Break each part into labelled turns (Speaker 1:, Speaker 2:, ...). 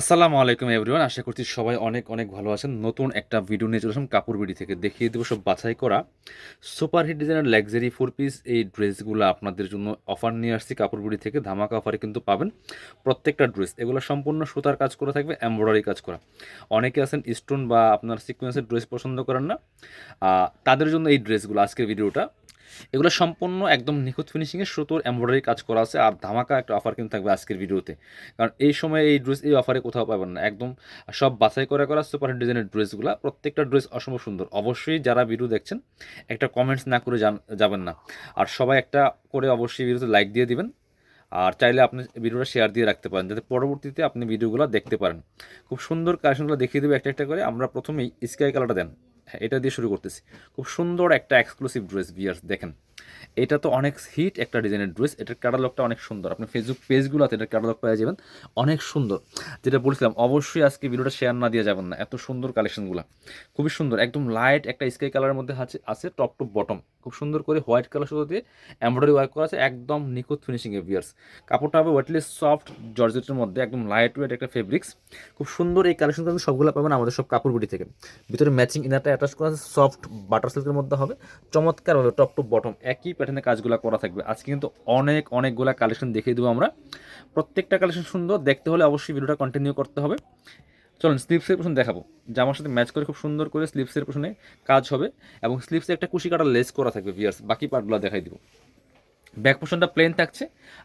Speaker 1: আসসালামু আলাইকুম এভরিওয়ান। আশা করছি সবাই অনেক অনেক ভালো আছেন। নতুন একটা ভিডিও নিয়ে চলে আসলাম কাপড় বিডি থেকে। দেখিয়ে দেবো সব বাছাই করা সুপার হিট ডিজাইনের লাক্সারি 4 পিস এই ড্রেসগুলো আপনাদের জন্য অফার নিয়ে আসছি কাপড় বিডি থেকে। ধামাকা অফারে কিন্তু পাবেন প্রত্যেকটা ড্রেস। এগুলো সম্পূর্ণ সুতার কাজ করা থাকবে, এমব্রয়ডারি কাজ করা। অনেকে আছেন স্টোন বা আপনার সিকোয়েন্সের ড্রেস পছন্দ করেন না, তাদের জন্য এই ড্রেসগুলো আজকের ভিডিওটা। এগুলো সম্পূর্ণ একদম নিখুঁত ফিনিশিংয়ে সুতোর এমব্রয়ডারি কাজ করা আছে। আর ধামাকা একটা অফার কিন্তু থাকবে আজকের ভিডিওতে, কারণ এই সময় এই ড্রেস এই অফারে কোথাও পাবেন না। একদম সব বাছাই করা করা সুপার হিট ডিজাইনের ড্রেসগুলো, প্রত্যেকটা ড্রেস অসম্ভব সুন্দর। অবশ্যই যারা ভিডিও দেখছেন একটা কমেন্টস না করে যাবেন না। আর সবাই একটা করে অবশ্যই ভিডিওতে লাইক দিয়ে দিবেন। আর চাইলে আপনি ভিডিওটা শেয়ার দিয়ে রাখতে পারেন, যাতে পরবর্তীতে আপনি ভিডিওগুলো দেখতে পারেন। খুব সুন্দর কালেকশনগুলো দেখিয়ে দেবো একটা একটা করে। আমরা প্রথমেই স্কাই কালারটা দেন, হ্যাঁ এটা দিয়ে শুরু করতেছি। খুব সুন্দর একটা এক্সক্লুসিভ ড্রেস ভিউয়ার্স দেখেন। এটা তো অনেক হিট একটা ডিজাইনের ড্রেস। এটার ক্যাটালগটা অনেক সুন্দর। আপনি ফেসবুক পেজগুলোতে এটার ক্যাটালগ পেয়ে যাবেন, অনেক সুন্দর। যেটা বলছিলাম, অবশ্যই আজকে ভিডিওটা শেয়ার না দিয়ে যাবেন না, এত সুন্দর কালেকশনগুলো। খুবই সুন্দর, একদম লাইট একটা স্কাই কালারের মধ্যে আছে টপ টু বটম। খুব সুন্দর করে হোয়াইট কালার শুধু দিয়ে এমব্রয়ডারি ওয়ার্ক করা আছে, একদম নিখুঁত ফিনিশিংয়ে ভিউয়ার্স। কাপড়টা হবে ওয়েটলেস সফট জর্জেটের মধ্যে, একদম লাইট ওয়েট একটা ফেব্রিক্স। খুব সুন্দর এই কালেকশন কিন্তু সবগুলো পাবেন আমাদের সব কাপড় বুটি থেকে। ভিতরে ম্যাচিং ইনারটা অ্যাটাচ করা আছে, সফট বাটার সিল্কের মধ্যে হবে। চমৎকারভাবে টপ টু বটম একই প্যাটার্নে কাজগুলো করা থাকবে। আজকে কিন্তু অনেকগুলা কালেকশন দেখিয়ে দেবো আমরা। প্রত্যেকটা কালেকশন সুন্দর দেখতে হলে অবশ্যই ভিডিওটা কন্টিনিউ করতে হবে। চলুন স্লিপসের পোশন দেখাবো। জামার সাথে ম্যাচ করে খুব সুন্দর করে স্লিপসের পোশনে কাজ হবে, এবং স্লিপসে একটা কুশি কাটা লেস করা থাকবে ভিউয়ার্স। বাকি পার্টগুলো দেখাই দিব। ব্যাক পোর্শনটা প্লেন থাকছে।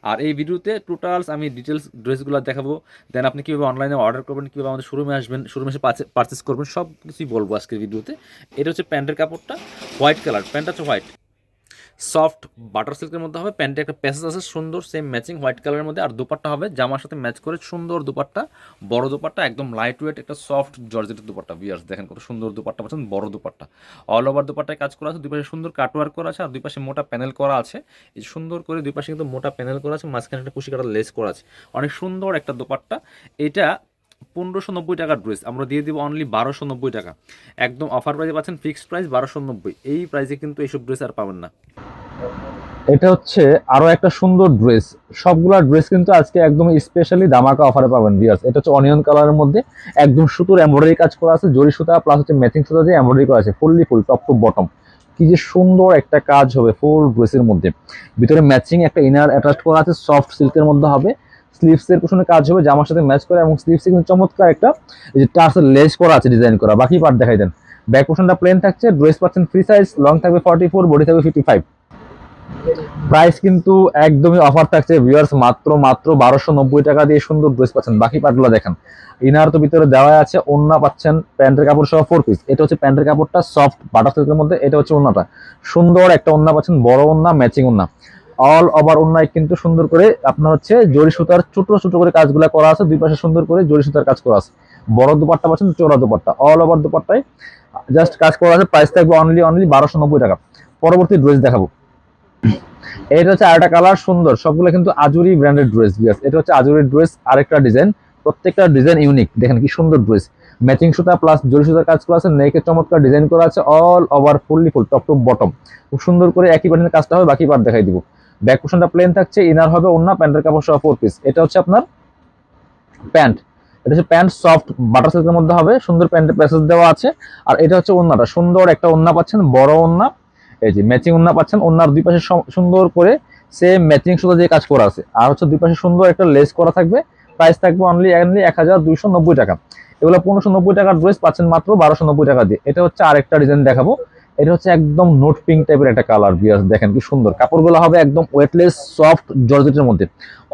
Speaker 1: আর এই ভিডিওতে টোটালস আমি ডিটেলস ড্রেসগুলো দেখাবো। দেন আপনি কীভাবে অনলাইনে অর্ডার করবেন, কীভাবে আমাদের শোরুমে আসবেন, শোরুমে এসে পারচেস করবেন, সব কিছুই বলবো আজকের ভিডিওতে। এটা হচ্ছে প্যান্টের কাপড়টা, হোয়াইট কালার, প্যান্টটা হচ্ছে হোয়াইট সফট বাটার সিল্কের মধ্যে হবে। প্যান্টে একটা প্যাসেজ আছে সুন্দর, সেম ম্যাচিং হোয়াইট কালারের মধ্যে। আর দুপাট্টা হবে জামার সাথে ম্যাচ করে সুন্দর দুপাট্টা, বড় দুপাট্টা, একদম লাইট ওয়েট একটা সফট জর্জেটের দুপাট্টা। ভিউয়ার্স দেখেন কত সুন্দর দুপাট্টা পাচ্ছেন, বড় দুপাট্টা। অল ওভার দুপাট্টায় কাজ করা আছে, দুই পাশে সুন্দর কাটওয়ার্ক করা আছে, আর দুই পাশে মোটা প্যানেল করা আছে। এই সুন্দর করে দুই পাশে কিন্তু মোটা প্যানেল করা আছে, মাঝখানে একটা কুশি কাটা লেস করা আছে। অনেক সুন্দর একটা দুপাট্টা। এটা 1590 টাকার ড্রেস আমরা দিয়ে দিব অনলি 1290 টাকা। একদম অফার প্রাইসে পাচ্ছেন, ফিক্সড প্রাইস 1290। এই প্রাইসে কিন্তু এইসব ড্রেস আর পাবেন না।
Speaker 2: এটা হচ্ছে আরো একটা সুন্দর ড্রেস। সবগুলা ড্রেস কিন্তু আজকে একদম স্পেশালি ধামাকা অফারে পাবেন ভিউয়ার্স। এটা হচ্ছে অনিয়ন কালারের মধ্যে একদম সুতোর এমব্রয়ডারি কাজ করা আছে, জরি সুতা প্লাস হচ্ছে ম্যাচিং সুতা দিয়ে এমব্রয়ডারি করা আছে, fully full top to bottom. কি যে সুন্দর একটা কাজ হবে ফুল ড্রেসের মধ্যে। ভিতরে ম্যাচিং একটা ইনার অ্যাটাচ করা আছে, সফট সিল্কের মধ্যে হবে। স্লিভসের পিছনে কাজ হবে জামার সাথে ম্যাচ করে, এবং স্লিভসে কিন্তু চমৎকার একটা এই যে টার্সেল লেস করা আছে ডিজাইন করা। বাকি পার্ট দেখাই দেন। ব্যাক পোর্শনটা প্লেন থাকছে, ড্রেস পাচ্ছেন ফ্রি সাইজ, লং থাকবে 44, বডি থাকবে 55। প্রাইস কিন্তু একদমই অফার থাকছে ভিউয়ার্স, মাত্র মাত্র 1290 টাকা দিয়ে সুন্দর ড্রেস পাচ্ছেন। বাকি পার্টগুলো দেখেন। ইনার তো ভিতরে দেওয়া আছে, ওন্না পাচ্ছেন প্যান্টের কাপড় সহ 4 পিস। এটা হচ্ছে প্যান্টের কাপড়টা সফট বাটার সিল্কের মধ্যে। এটা হচ্ছে ওন্নাটা, সুন্দর একটা ওন্না পাচ্ছেন, বড় ওন্না, ম্যাচিং ওন্না। অল ওভার ওন্নায় কিন্তু সুন্দর করে আপনার হচ্ছে জরি সুতার ছোট ছোট করে কাজগুলো করা আছে, দুই পাশে সুন্দর করে জরি সুতার কাজ করা আছে। বড় দুপাট্টা পাচ্ছেন, চোরা দুপাট্টা, অল ওভার দুপাট্টায় জাস্ট কাজ করা আছে। প্রাইস থাকবে অনলি অনলি 1290 টাকা। পরবর্তী ড্রেস দেখাবো। এটা হচ্ছে আরেকটা কালার সুন্দর, সবগুলো কিন্তু আজুরি ব্র্যান্ডেড ড্রেস। এটা হচ্ছে আজুরি ড্রেস, আরেকটা ডিজাইন। প্রত্যেকটা ডিজাইন ইউনিক, দেখেন কি সুন্দর ড্রেস। ম্যাচিং সুতা প্লাস জরি সুতার কাজ করা আছে, নেকে চমৎকার ডিজাইন করা আছে, all over fully full top to bottom. খুব সুন্দর করে একই প্যাটার্নের কাজটা হবে, বাকি পার্ট দেখাই দিব। ব্যাক পোর্শনটা প্লেন থাকছে, ইনার হবে ওন্না, প্যান্টের কাপড় সহ 4 পিস। এটা হচ্ছে আপনার প্যান্ট। এটা হচ্ছে প্যান্ট, সফট বাটার সিল্কের মধ্যে হবে, সুন্দর প্যান্টের প্যাসেজ দেওয়া আছে। আর এটা হচ্ছে ওন্নাটা, সুন্দর একটা ওন্না পাচ্ছেন, বড় ওন্না। এই যে ম্যাচিং ওন্না পাচ্ছেন, ওন্নার দুই পাশে সুন্দর করে সেম ম্যাচিং সুতা দিয়ে কাজ করা আছে। আর হচ্ছে দুই পাশে সুন্দর একটা লেস করা থাকবে। প্রাইস থাকবে অনলি অনলি 1290 টাকা। এগুলো 1590 টাকার ড্রেস পাচ্ছেন মাত্র 1290 টাকা দিয়ে। এটা হচ্ছে আরেকটা ডিজাইন দেখাবো। এটা হচ্ছে একদম নোট পিঙ্ক টাইপের একটা কালার বিয়াস, দেখেন কি সুন্দর। কাপড়গুলো হবে একদম ওয়েটলেস সফট জর্জেটের মধ্যে।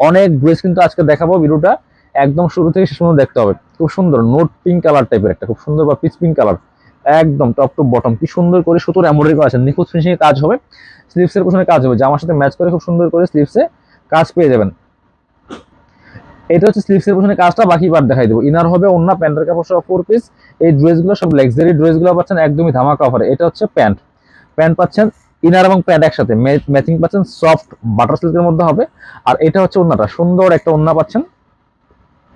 Speaker 2: অনেক ড্রেস কিন্তু আজকে দেখাবো, ভিডিওটা একদম শুরু থেকে শেষ পর্যন্ত দেখতে হবে। খুব সুন্দর নোট পিঙ্ক কালার টাইপের একটা, খুব সুন্দর বা পিচ পিঙ্ক কালার, একদম টপ টু বটম। কি সুন্দর করে সুতোর এমব্রয়ডারি করা আছে, নিখুঁত ফিনিশিং এ কাজ হবে। স্লিভসের পিছনে কাজ হবে, জামার সাথে ম্যাচ করে খুব সুন্দর করে স্লিভসে কাজ পেয়ে যাবেন। এটা হচ্ছে স্লিভসের পিছনে কাজটা, বাকি পার্ট দেখাই দেবো। ইনার হবে অন্য, প্যান্টের কাপড় সহ 4 পিস। এই ড্রেসগুলো সব লাক্সারি ড্রেসগুলো পাচ্ছেন একদমই ধামাকা অফারে। এটা হচ্ছে প্যান্ট, প্যান্ট পাচ্ছেন ইনার এবং প্যান্ট একসাথে ম্যাচিং পাচ্ছেন, সফট বাটার সিল্কের মধ্যে হবে। আর এটা হচ্ছে ওন্নাটা, সুন্দর একটা ওন্না পাচ্ছেন,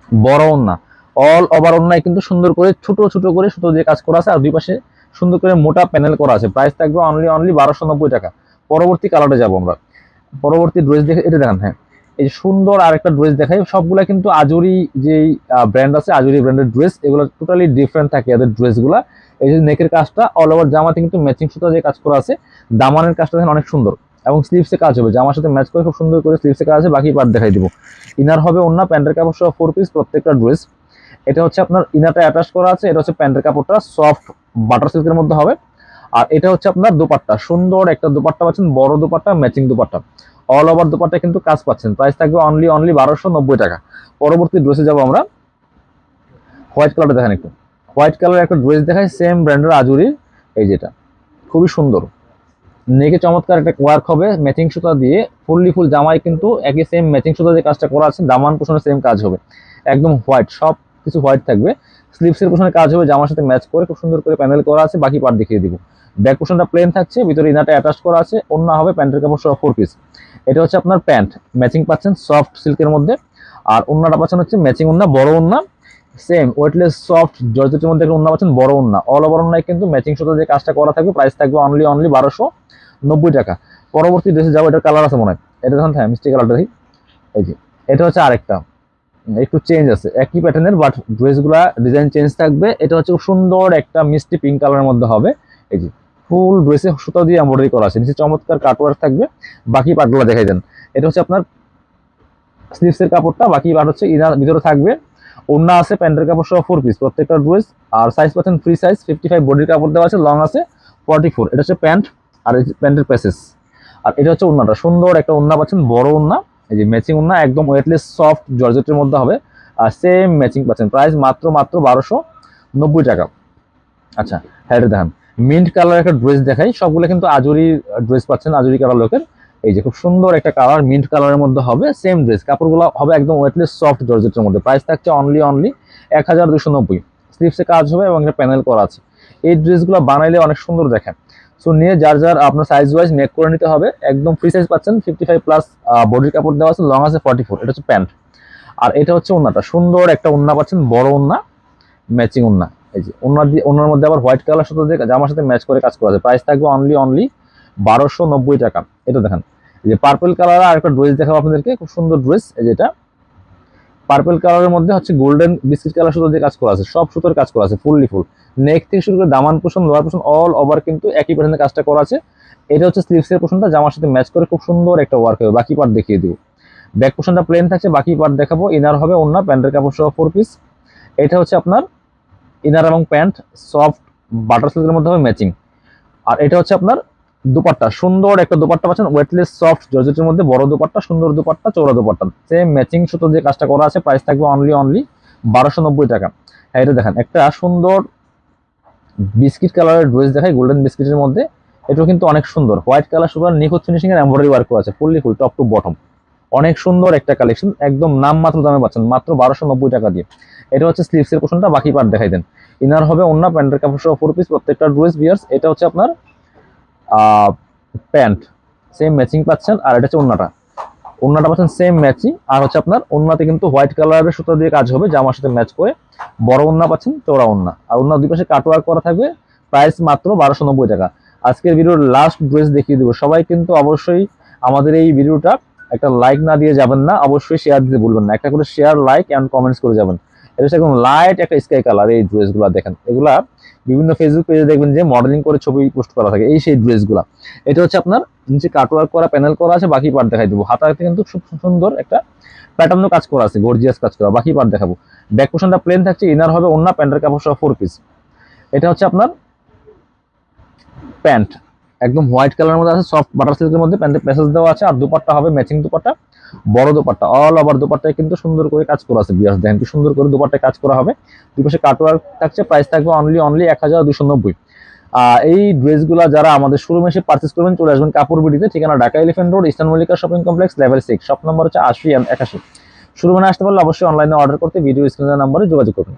Speaker 2: বড় ওন্না। অল ওভার ওন্নায় কিন্তু সুন্দর করে ছোট ছোট করে সুতো দিয়ে কাজ করা আছে, আর দুই পাশে সুন্দর করে মোটা প্যানেল করা আছে। প্রাইস থাকবে অনলি অনলি 1290 টাকা। পরবর্তী কালারে যাবো আমরা। পরবর্তী ড্রেস দেখে এটা দেখান। হ্যাঁ, এই যে সুন্দর আরেকটা ড্রেস দেখাই, সবগুলা কিন্তু আজুরি যেই ব্র্যান্ড আছে, আজুরি ব্র্যান্ডের ড্রেস, এগুলো টোটালি ডিফারেন্ট থাকে এদের ড্রেসগুলা। এই যে নেকের কাজটা অল ওভার জামাতে কিন্তু ম্যাচিং সুতা যে কাজ করা আছে, দামানের কাজটা দেখেন অনেক সুন্দর, এবং স্লিভসে কাজ হবে, জামার সাথে ম্যাচ করে খুব সুন্দর করে স্লিভসে কাজ আছে। বাকি পার্ট দেখাই দিব। ইনার হবে ওন্না, প্যান্টের কাপড় সহ 4 পিস প্রত্যেকটা ড্রেস। এটা হচ্ছে আপনার ইনারটা অ্যাটাচ করা আছে, এটা হচ্ছে প্যান্টের কাপড়টা সফট বাটার সিল্কের মধ্যে হবে। আর এটা হচ্ছে আপনার দোপাট্টা, সুন্দর একটা দোপাট্টা পাচ্ছেন, বড় dupatta, matching dupatta, all over dupatta কিন্তু কাজ পাচ্ছেন। প্রাইস থাকবে অনলি 1290 টাকা। পরবর্তী ড্রেসে যাবো আমরা। হোয়াইট কালারটা দেখেন একটু, হোয়াইট কালার একটা ড্রেস দেখায়, সেম ব্র্যান্ডের আজুরির। এই যেটা খুবই সুন্দর, নেকে চমৎকার একটা ওয়ার্ক হবে ম্যাচিং সুতা দিয়ে, ফুললি ফুল জামায় কিন্তু একই সেম ম্যাচিং সুতা দিয়ে কাজটা করা আছে, দামান পোষণে সেম কাজ হবে, একদম হোয়াইট, সব কিছু হোয়াইট থাকবে। স্লিভসের পোষণে কাজ হবে, জামার সাথে ম্যাচ করে খুব সুন্দর করে প্যানেল করা আছে। বাকি পার্ট দেখিয়ে দিব। ব্যাক পোষণটা প্লেন থাকছে, ভিতরে ইনারটা অ্যাটাচ করা আছে, ওন্না হবে প্যান্টের কাপড় সহ 4 পিস। এটা হচ্ছে আপনার প্যান্ট, ম্যাচিং পাচ্ছেন সফট সিল্কের মধ্যে। আর ওন্নাটা পাচ্ছেন হচ্ছে ম্যাচিং ওন্না, বড় ওন্না, সেম ওয়েটলেস সফট জর্জেটের মধ্যে একটা ওন্না পাচ্ছেন, বড় ওন্না, অল ওভার ওন্নায় কিন্তু ম্যাচিং সুতা দিয়ে কাজটা করা থাকবে। প্রাইস থাকবে অনলি 1290 টাকা। পরবর্তী ড্রেসে যাবো, এটা কালার আছে মনে হয়, এটা দেখুন, হ্যাঁ মিষ্টি কালারটা দেখি। এই যে এটা হচ্ছে আরেকটা, একটু চেঞ্জ আছে, একই প্যাটার্নের বাট ড্রেসগুলা ডিজাইন চেঞ্জ থাকবে। এটা হচ্ছে খুব সুন্দর একটা মিষ্টি পিঙ্ক কালারের মধ্যে হবে। এই যে ফুল ড্রেসে সুতা দিয়ে এমব্রয়ডারি করা আছে, নিচে চমৎকার কাটওয়ার্ক থাকবে। বাকি পার্টগুলো দেখাই দেন। এটা হচ্ছে আপনার স্লিভসের কাপড়টা, বাকি পার্ট হচ্ছে ইনার ভিতরে থাকবে। ওড়না আছে প্যান্টের কাপড় সহ 4 পিস প্রত্যেকটা ড্রেস। আর সাইজ পাচ্ছেন ফ্রি সাইজ 55, বডির কাপড় দেওয়া আছে, লং আছে 44। এটা হচ্ছে প্যান্ট, আর এই প্যান্টের প্যাসেস। আর এটা হচ্ছে ওড়নাটা, সুন্দর একটা ওড়না পাচ্ছেন, বড় ওড়না, এই যে ম্যাচিং ওড়না, একদম ওয়েটলেস সফট জর্জেটের মধ্যে হবে। আর সেম ম্যাচিং পাচ্ছেন। প্রাইস মাত্র 1290 টাকা। আচ্ছা, হ্যাঁ এটা দেখেন, মিন্ট কালার একটা ড্রেস দেখাই, সবগুলো কিন্তু আজুরি ড্রেস পাচ্ছেন, আজুরি কালার লোকের। এই যে খুব সুন্দর একটা কালার, মিন্ট কালারের মধ্যে হবে, সেম ড্রেস, কাপড়গুলো হবে একদম ওয়েটলেস সফট জর্জেটের মধ্যে। প্রাইস থাকছে অনলি 1290। স্লিভসে কাজ হবে এবং একটা প্যানেল করা আছে। এই ড্রেসগুলো বানাইলে অনেক সুন্দর দেখেন। সো নিয়ে যার যার আপনার সাইজ ওয়াইজ মেক করে নিতে হবে। একদম ফ্রি সাইজ পাচ্ছেন, 55 প্লাস বডির কাপড় দেওয়া আছে, লং আছে 44। এটা হচ্ছে প্যান্ট। আর এটা হচ্ছে ওন্নাটা, সুন্দর একটা ওন্না পাচ্ছেন, বড় ওন্না, ম্যাচিং ওন্না। এই যে ওন্না দিয়ে, ওন্নার মধ্যে আবার হোয়াইট কালার সাথে দিয়ে জামার সাথে ম্যাচ করে কাজ করা আছে। প্রাইস থাকবে অনলি 1290 টাকা। এটা দেখেন, এই যে পার্পল কালার আর একটা ড্রেস দেখাবো আপনাদেরকে, খুব সুন্দর ড্রেস। এই যেটা পার্পল কালারের মধ্যে হচ্ছে গোল্ডেন বিস্কিট কালার সুতো দিয়ে কাজ করা আছে, সব সুতোর কাজ করা আছে, ফুললি ফুল, নেক থেকে শুরু করে দামান পোষণ, লোয়ার পোষণ, অল ওভার কিন্তু একই প্যাটার্নে কাজটা করা আছে। এটা হচ্ছে স্লিভসের পোষণটা, জামার সাথে ম্যাচ করে খুব সুন্দর একটা ওয়ার্ক হবে। বাকি পার্ট দেখিয়ে দিব। ব্যাক পোষণটা প্লেন থাকছে, বাকি পার্ট দেখাবো। ইনার হবে ওন্না, প্যান্টের কাপড় সহ 4 পিস। এটা হচ্ছে আপনার ইনার এবং প্যান্ট সফট বাটার সিল্কের মধ্যে হবে ম্যাচিং। আর এটা হচ্ছে আপনার দুপাট্টা, সুন্দর একটা দুপাট্টা পাচ্ছেন, ওয়েটলেস সফট জর্জেটের মধ্যে, বড় দুপাট্টা, সুন্দর দুপাট্টা, চৌড়া দুপাট্টা, সেম ম্যাচিং সুতো দিয়ে কাজটা করা আছে। প্রাইস থাকবে অনলি 1290 টাকা। হ্যাঁ এটা দেখেন, একটা সুন্দর বিস্কিট কালারের ড্রেস দেখায়, গোল্ডেন বিস্কিটের মধ্যে। এটাও কিন্তু অনেক সুন্দর, হোয়াইট কালার সুপার নিখুঁত ফিনিশিং এর এমব্রয়ডারি ওয়ার্ক করা আছে, fully full top to bottom. অনেক সুন্দর একটা কালেকশন, একদম নাম মাত্র দামে পাচ্ছেন, মাত্র 1290 টাকা দিয়ে। এটা হচ্ছে স্লিভসের পোর্শনটা, বাকি পার্ট দেখাই দেন। ইনার হবে ওন্না, প্যান্টের কাপড় সহ 4 পিস প্রত্যেকটা ড্রেস বিয়ার্স। এটা হচ্ছে আপনার প্যান্ট, সেম ম্যাচিং পাচ্ছেন। আর এটা হচ্ছে ওন্নাটা, ওন্নাটা পাচ্ছেন সেম ম্যাচিং। আর হচ্ছে আপনার ওন্নাতে কিন্তু হোয়াইট কালারের সুতা দিয়ে কাজ হবে, জামার সাথে ম্যাচ করে, বড় ওন্না পাচ্ছেন, চওড়া ওন্না। আর ওন্নার দুই পাশে কাটওয়ার্ক করা থাকবে। প্রাইস মাত্র 1290 টাকা। আজকের ভিডিওর লাস্ট ড্রেস দেখিয়ে দেবো। সবাই কিন্তু অবশ্যই আমাদের এই ভিডিওটা একটা লাইক না দিয়ে যাবেন না, অবশ্যই শেয়ার দিতে ভুলবেন না, একটা করে শেয়ার, লাইক এন্ড কমেন্টস করে যাবেন। এটা হচ্ছে একদম লাইট একটা স্কাই কালার। এই ড্রেসগুলো দেখেন, এগুলা বিভিন্ন ফেসবুক পেজে দেখবেন যে মডেলিং করে ছবি পোস্ট করা থাকে, এই সেই ড্রেসগুলা। এটা হচ্ছে আপনার নিচে কাটওয়ার্ক করা, প্যানেল করা আছে। বাকি পার্ট দেখাই দেবো। হাতাতে কিন্তু খুব সুন্দর একটা প্যাটার্নও কাজ করা আছে, গর্জিয়াস কাজ করা। বাকি পার্ট দেখাবো। ব্যাক পোর্শনটা প্লেন থাকছে, ইনার হবে ওন্না, প্যান্টের কাপড় সহ 4 পিস। এটা হচ্ছে আপনার প্যান্ট, একদম হোয়াইট কালারের মধ্যে আছে, সফট বাটার সিল্কের মধ্যে, প্যান্টের প্যাসেজ দেওয়া আছে। আর দুপাট্টা হবে ম্যাচিং দুপাট্টা, বড় দুপাট্টা, অল ওভার দুপাট্টায় কিন্তু সুন্দর করে কাজ করা আছে। বিয়াস দেখেন কি সুন্দর করে দুপাট্টায় কাজ করা হবে। দুই পাশে কাটওয়ার্ক থাকছে। প্রাইস থাকবে অনলি 1290। এই ড্রেসগুলো যারা আমাদের শোরুমে এসে পারচেস করবেন, চলে আসবেন কাপড় বিডিতে, ঠিকানা Dhaka elephant road, eastern Mallika shopping complex, level 6, shop number হচ্ছে 80 and 81। শোরুমে আসতে পারলে অবশ্যই অনলাইনে অর্ডার করতে ভিডিও স্ক্রিনের নাম্বারে যোগাযোগ করুন।